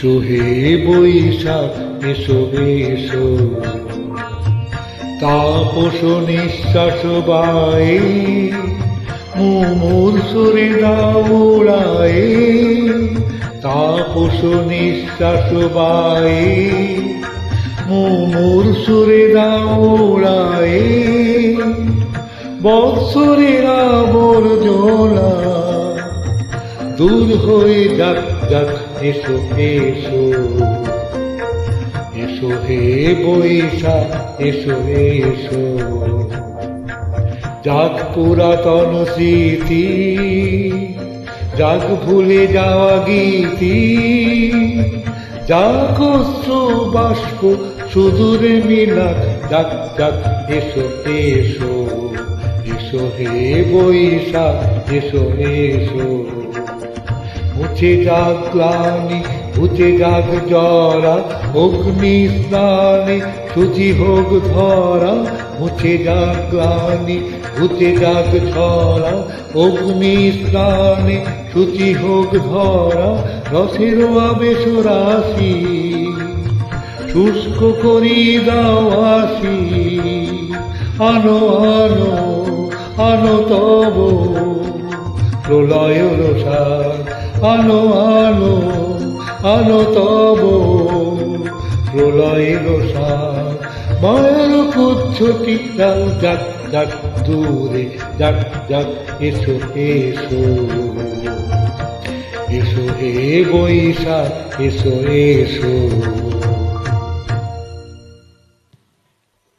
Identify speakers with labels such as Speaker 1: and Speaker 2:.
Speaker 1: এসো হে বৈশাখ এসো এসো, তাপস নিঃশ্বাস বায়ে মুমুর সুরে দাউড়ায়ে, তাপস নিঃশ্বাস বায়ে মুমুর সুরে দাউড়ায়ে, বৎসরের আবর্জনা দূর হয়ে যাক যাক, এসো এসো এসো হে বৈশাখ এসো এসো। যাক পুরাতন স্মৃতি, যাক ভুলে যাওয়া গীতি, যাক অশ্রু বাষ্প সুদূরে মিলাক, যাক যাক এসো এসো এসো হে বৈশাখ এসো এসো। মুছে যাক গ্লানি ঘুচে যাক জরা, অগ্নি স্নানে শুচি হোক ধরা, মুছে যাক গ্লানি ঘুচে যাক ঝরা, অগ্নি স্নানে শুচি হোক ধরা, রসের আবেশ রাশি শুষ্ক করি দাও আসি, আনো আনো আনো তব প্রলয় রসাদ, আনো আনো আনো তব প্রলয় রসাদ। মায়ের কুচ্ছটি যাক যাক যাক দূরে, যাক যাক এসো এসো এসো হে বৈশাখ এসো এসো।